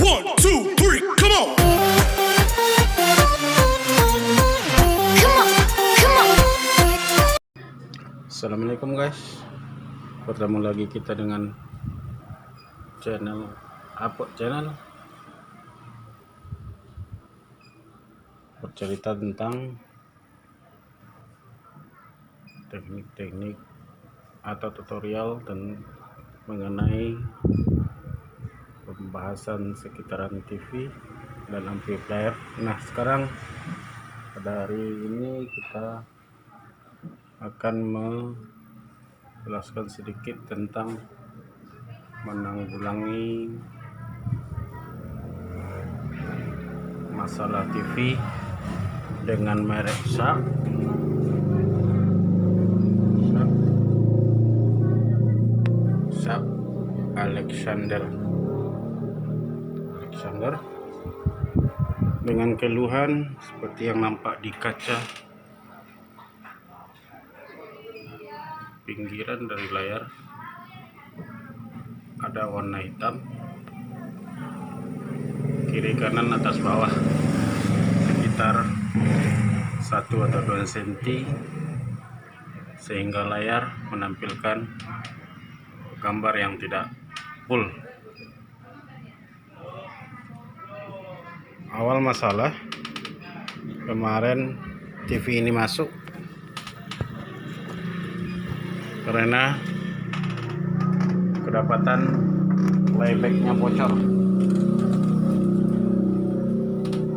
1, 2, 3, come on. Assalamualaikum guys, bertemu lagi kita dengan channel bercerita tentang teknik-teknik atau tutorial dan mengenai pembahasan sekitaran TV dan amplifier. Nah, sekarang pada hari ini kita akan menjelaskan sedikit tentang menanggulangi masalah TV dengan merek Sharp Alexander dengan keluhan seperti yang nampak di kaca pinggiran dari layar, ada warna hitam kiri kanan atas bawah sekitar 1 atau 2 cm, sehingga layar menampilkan gambar yang tidak full. Awal masalah kemarin TV ini masuk karena kedapatan playbacknya bocor.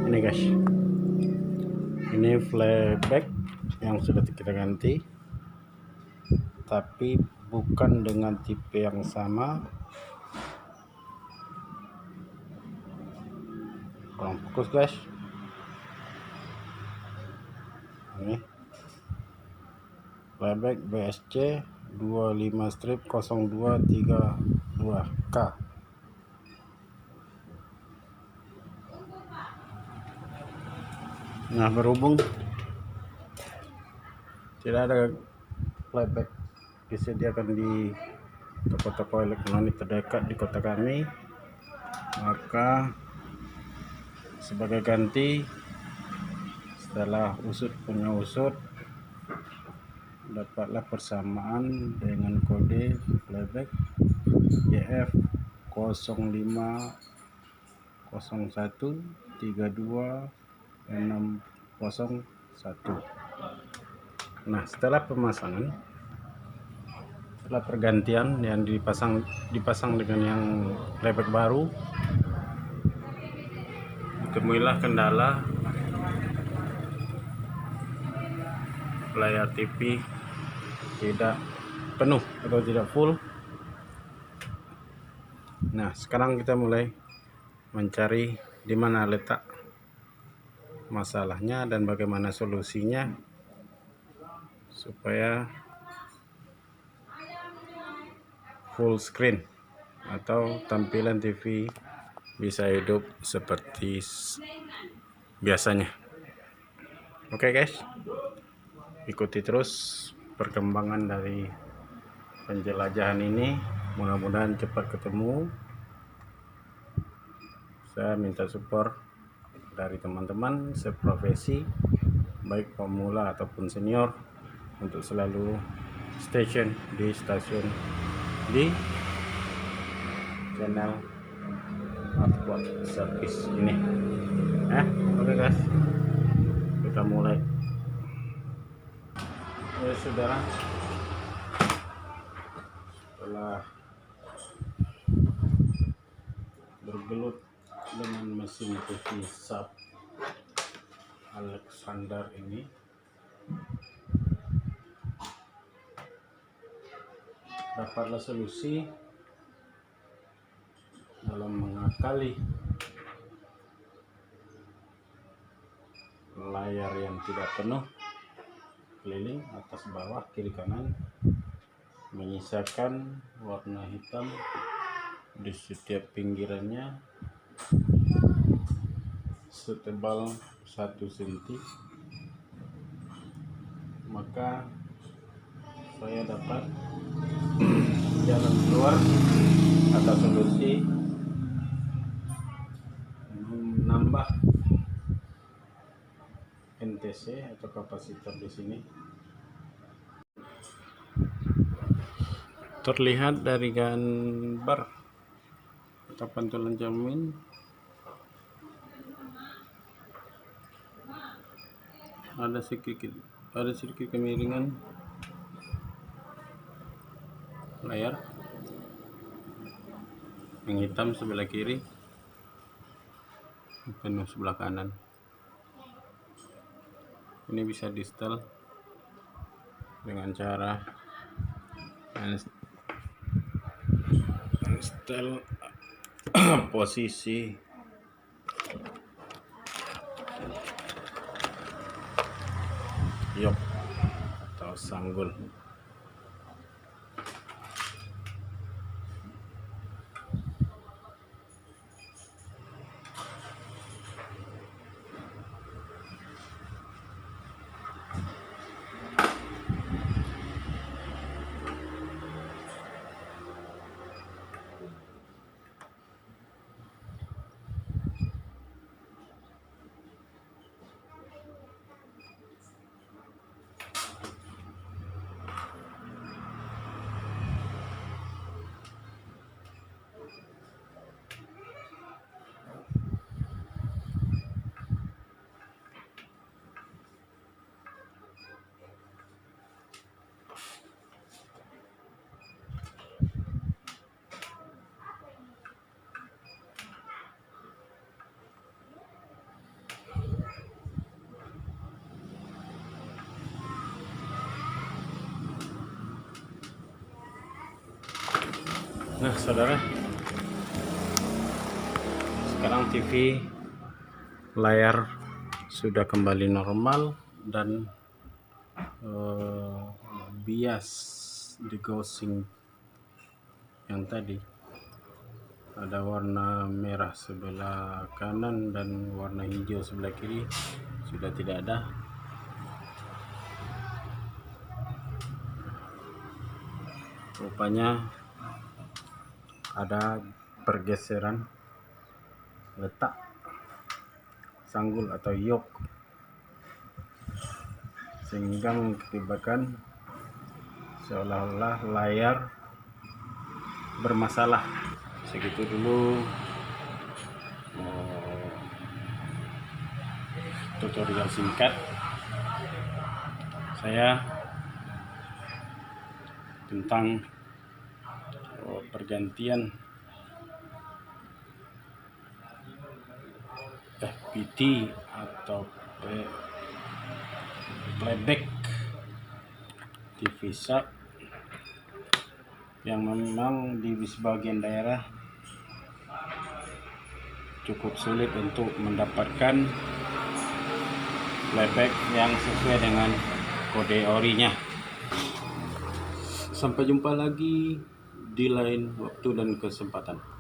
Ini guys, ini playback yang sudah kita ganti, tapi bukan dengan tipe yang sama. Kurang fokus guys. Ini playback BSC 25-0232K. Nah, berhubung tidak ada playback disediakan di toko-toko elektronik terdekat di kota kami, maka sebagai ganti, setelah usut punya usut, dapatlah persamaan dengan kode playback YF 0501326601. Nah, setelah pemasangan, setelah pergantian yang dipasang dengan yang playback baru, ditemuilah kendala layar TV tidak penuh atau tidak full. Nah, sekarang kita mulai mencari di mana letak masalahnya dan bagaimana solusinya supaya full screen atau tampilan TV bisa hidup seperti biasanya. Oke guys, ikuti terus perkembangan dari penjelajahan ini, mudah-mudahan cepat ketemu. Saya minta support dari teman-teman seprofesi, baik pemula ataupun senior, untuk selalu stasiun di channel Upload Service ini. Oke guys, kita mulai. Ya saudara, setelah bergelut dengan mesin TV Sharp Alexander ini, dapatlah solusi dalam mengakali layar yang tidak penuh keliling atas bawah kiri kanan, menyisakan warna hitam di setiap pinggirannya setebal 1 cm. Maka saya dapat jalan keluar atau solusi menambah NTC atau kapasitor di sini. Terlihat dari gambar atau pantulan cermin ada sedikit kemiringan layar yang hitam sebelah kiri, penuh sebelah kanan. Ini bisa di setel dengan cara install posisi yok atau sanggul. Nah, saudara, sekarang TV layar sudah kembali normal dan bias degaussing yang tadi ada warna merah sebelah kanan dan warna hijau sebelah kiri sudah tidak ada. Rupanya ada pergeseran letak sanggul atau yok sehingga mengakibatkan seolah-olah layar bermasalah. Segitu dulu tutorial singkat saya tentang pergantian FPT atau playback TV sub yang memang di sebagian daerah cukup sulit untuk mendapatkan playback yang sesuai dengan kode orinya. Sampai jumpa lagi di lain waktu dan kesempatan.